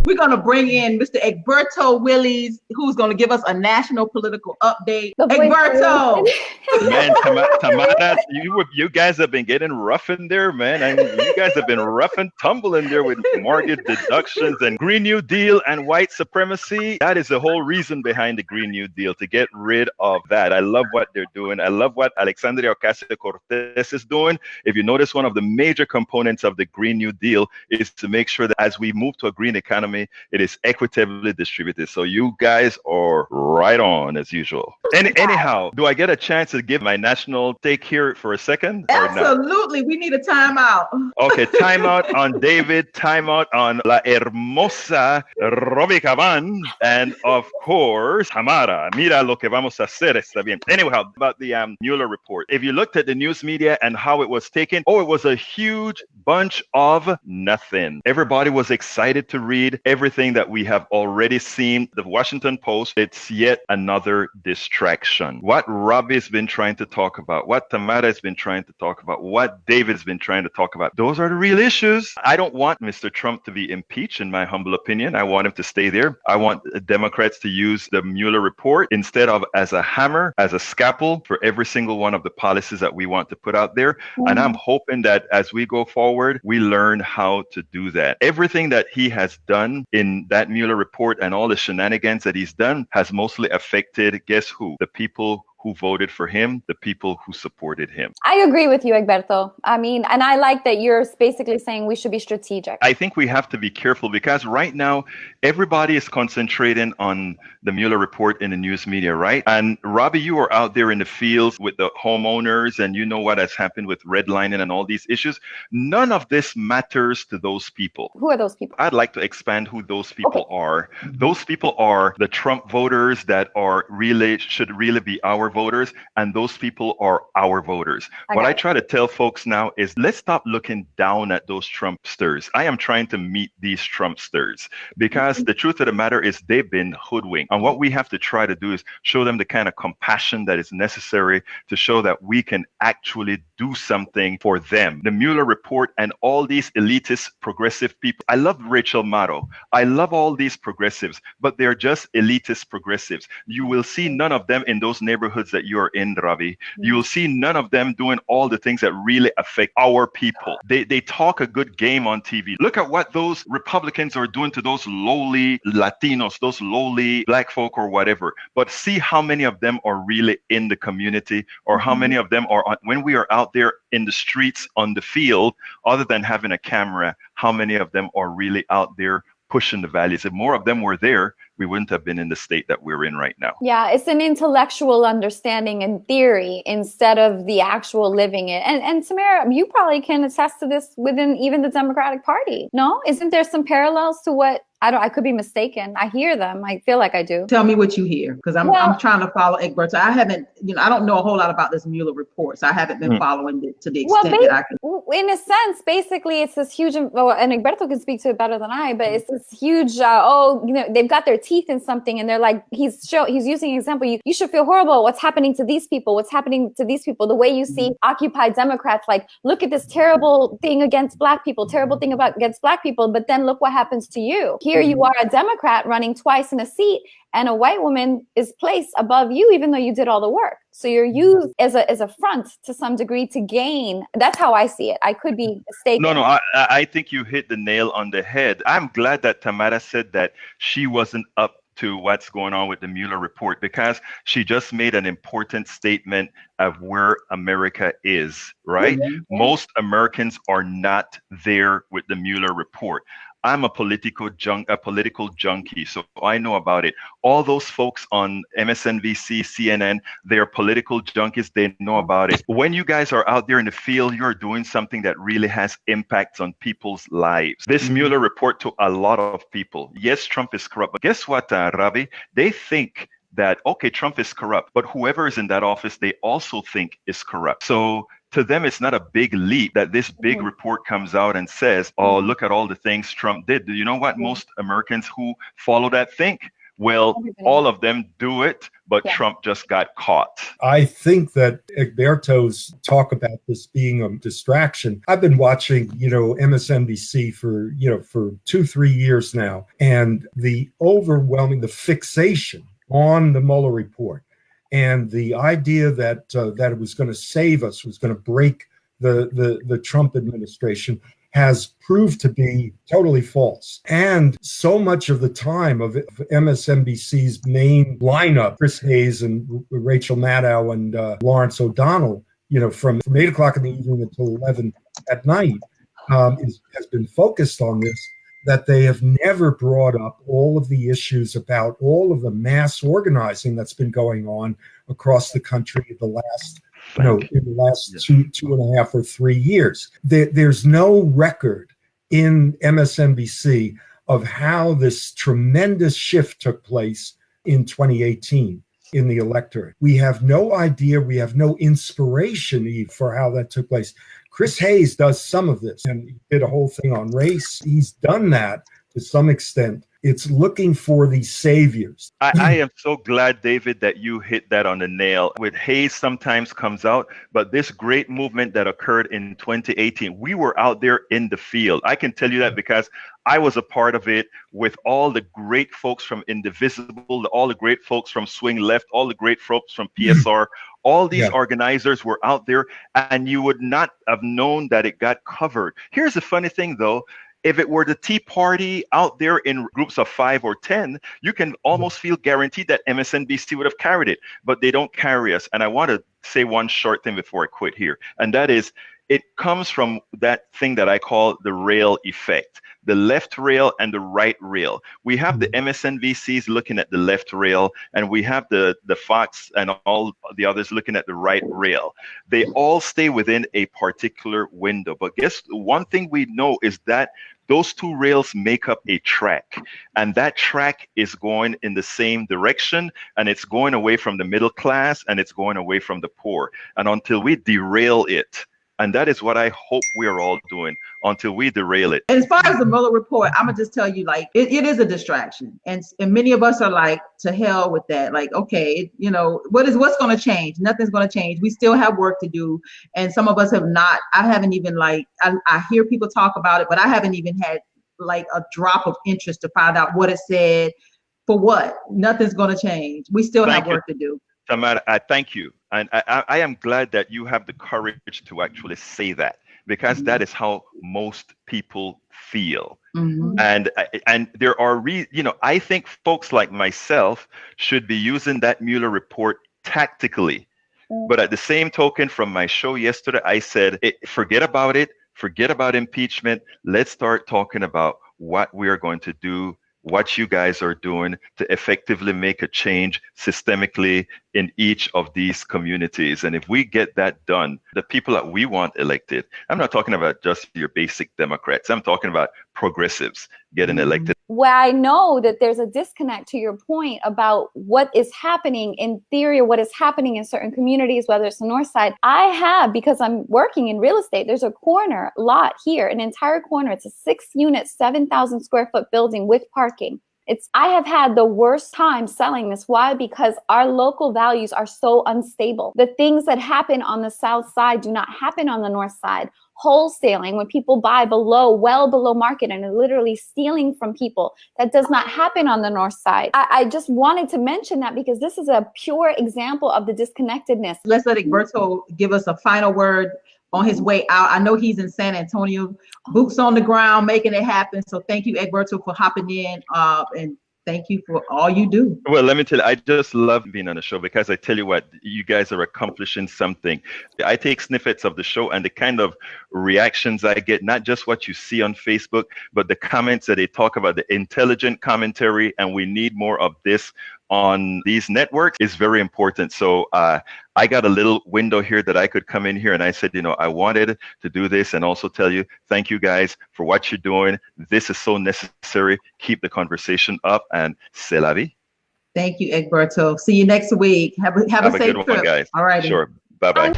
We're going to bring in Mr. Egberto Willies, who's going to give us a national political update. Egberto! Man, Tamara, you guys have been getting rough in there, man. I mean, you guys have been rough and tumble in there with mortgage deductions and Green New Deal and white supremacy. That is the whole reason behind the Green New Deal, to get rid of that. I love what they're doing. I love what Alexandria Ocasio-Cortez is doing. If you notice, one of the major components of the Green New Deal is to make sure that as we move to a green economy, it is equitably distributed. So you guys are right on as usual. Anyhow, do I get a chance to give my national take here for a second? Absolutely. We need a timeout. Okay, timeout on David, timeout on La Hermosa Robbie Caban, and of course, Tamara. Mira lo que vamos a hacer, está bien. Anyhow, about the Mueller report. If you looked at the news media and how it was taken, it was a huge bunch of nothing. Everybody was excited to read everything that we have already seen. The Washington Post, it's yet another distraction. What Robbie's been trying to talk about, what Tamara has been trying to talk about, what David's been trying to talk about, those are the real issues. I don't want Mr. Trump to be impeached, in my humble opinion. I want him to stay there. I want Democrats to use the Mueller report instead of as a hammer, as a scalpel for every single one of the policies that we want to put out there. And I'm hoping that as we go forward, we learn how to do that. Everything that he has done in that Mueller report and all the shenanigans that he's done has mostly affected, guess who? The people who voted for him, the people who supported him. I agree with you, Egberto. I mean, and I like that you're basically saying we should be strategic. I think we have to be careful because right now, everybody is concentrating on the Mueller report in the news media, right? And Robbie, you are out there in the fields with the homeowners and you know what has happened with redlining and all these issues. None of this matters to those people. Who are those people? I'd like to expand who those people are. Those people are the Trump voters that should really be our voters, and those people are our voters. What I try to tell folks now is let's stop looking down at those Trumpsters. I am trying to meet these Trumpsters because the truth of the matter is they've been hoodwinked. And what we have to try to do is show them the kind of compassion that is necessary to show that we can actually do something for them. The Mueller report and all these elitist progressive people. I love Rachel Maddow. I love all these progressives, but they're just elitist progressives. You will see none of them in those neighborhoods that you're in, Ravi. You will see none of them doing all the things that really affect our people. They talk a good game on TV. Look at what those Republicans are doing to those lowly Latinos, those lowly black folk or whatever. But see how many of them are really in the community, or how many of them are, when we are out there in the streets, on the field, other than having a camera, how many of them are really out there pushing the values? If more of them were there, we wouldn't have been in the state that we're in right now. Yeah, it's an intellectual understanding and theory instead of the actual living it. And Tamara, you probably can attest to this within even the Democratic Party. No? Isn't there some parallels to what I could be mistaken. I hear them. I feel like I do. Tell me what you hear, because I'm trying to follow Egberto. I haven't, I don't know a whole lot about this Mueller report, so I haven't been following it to the extent that I can. In a sense, basically, it's this huge, and Egberto can speak to it better than I, but it's this huge, they've got their teeth in something, and they're like, he's using an example. You should feel horrible. What's happening to these people? What's happening to these people? The way you see Occupy Democrats, like, look at this terrible thing against Black people, terrible thing against Black people, but then look what happens to you. Here you are, a Democrat running twice in a seat, and a white woman is placed above you, even though you did all the work. So you're used as a front to some degree to gain. That's how I see it. I could be mistaken. No, I think you hit the nail on the head. I'm glad that Tamara said that she wasn't up to what's going on with the Mueller report, because she just made an important statement of where America is, right? Mm-hmm. Most Americans are not there with the Mueller report. I'm a political junkie, so I know about it. All those folks on MSNBC, CNN, they're political junkies. They know about it. When you guys are out there in the field, you're doing something that really has impacts on people's lives. This Mueller report to a lot of people. Yes, Trump is corrupt, but guess what, Ravi? They think that, okay, Trump is corrupt, but whoever is in that office, they also think is corrupt. So to them, it's not a big leap that this big report comes out and says, oh, look at all the things Trump did. Do you know what most Americans who follow that think? Well, all of them do it but Trump just got caught. I think that Egberto's talk about this being a distraction. I've been watching, MSNBC for 2-3 years now, and the fixation on the Mueller report and the idea that it was going to save us, was going to break the Trump administration, has proved to be totally false. And so much of the time of MSNBC's main lineup, Chris Hayes and Rachel Maddow and Lawrence O'Donnell, from 8 o'clock in the evening until 11 at night, has been focused on this, that they have never brought up all of the issues about all of the mass organizing that's been going on across the country in the last two and a half or 3 years. There's no record in MSNBC of how this tremendous shift took place in 2018 in the electorate. We have no idea. We have no inspiration for how that took place. Chris Hayes does some of this, and he did a whole thing on race. He's done that to some extent. It's looking for these saviors. I am so glad, David, that you hit that on the nail. With Hayes sometimes comes out, but this great movement that occurred in 2018, we were out there in the field. I can tell you that because I was a part of it with all the great folks from Indivisible, all the great folks from Swing Left, all the great folks from PSR. All these organizers were out there, and you would not have known that it got covered. Here's the funny thing, though. If it were the Tea Party out there in groups of 5 or 10, you can almost feel guaranteed that MSNBC would have carried it, but they don't carry us. And I want to say one short thing before I quit here, and that is, it comes from that thing that I call the rail effect, the left rail and the right rail. We have the MSNBCs looking at the left rail, and we have the Fox and all the others looking at the right rail. They all stay within a particular window. But guess one thing we know is that those two rails make up a track, and that track is going in the same direction, and it's going away from the middle class, and it's going away from the poor. And until we derail it, and that is what I hope we're all doing, until we derail it. As far as the Mueller report, I'm gonna just tell you, like, it is a distraction, and many of us are like, to hell with that. Like, okay, what's gonna change? Nothing's gonna change. We still have work to do, and some of us have not. I haven't even I hear people talk about it, but I haven't even had like a drop of interest to find out what it said. For what? Nothing's gonna change. We still have work to do. Tamara, I thank you. And I am glad that you have the courage to actually say that, because that is how most people feel. And there are, I think folks like myself should be using that Mueller report tactically. But at the same token, from my show yesterday, I said, forget about it. Forget about impeachment. Let's start talking about what we are going to do, what you guys are doing to effectively make a change systemically in each of these communities. And if we get that done, the people that we want elected, I'm not talking about just your basic Democrats, I'm talking about progressives getting elected. Well, I know that there's a disconnect to your point about what is happening in theory, or what is happening in certain communities, whether it's the North Side. I have, because I'm working in real estate, there's a corner lot here, an entire corner. It's a 6-unit, 7,000 square foot building with parking. I have had the worst time selling this. Why? Because our local values are so unstable. The things that happen on the South Side do not happen on the North Side. Wholesaling, when people buy well below market and are literally stealing from people, that does not happen on the North Side. I just wanted to mention that because this is a pure example of the disconnectedness. Let's let Egberto give us a final word on his way out. I know he's in San Antonio, boots on the ground, making it happen. So thank you, Egberto, for hopping in, and thank you for all you do. Well, let me tell you, I just love being on the show, because I tell you what, you guys are accomplishing something. I take snippets of the show and the kind of reactions I get, not just what you see on Facebook, but the comments that they talk about, the intelligent commentary, and we need more of this on these networks is very important. So I got a little window here that I could come in here, and I said, I wanted to do this and also tell you, thank you guys for what you're doing. This is so necessary. Keep the conversation up, and c'est la vie. Thank you, Egberto. See you next week. Have a safe good trip. One, guys. All right. Sure. Bye-bye.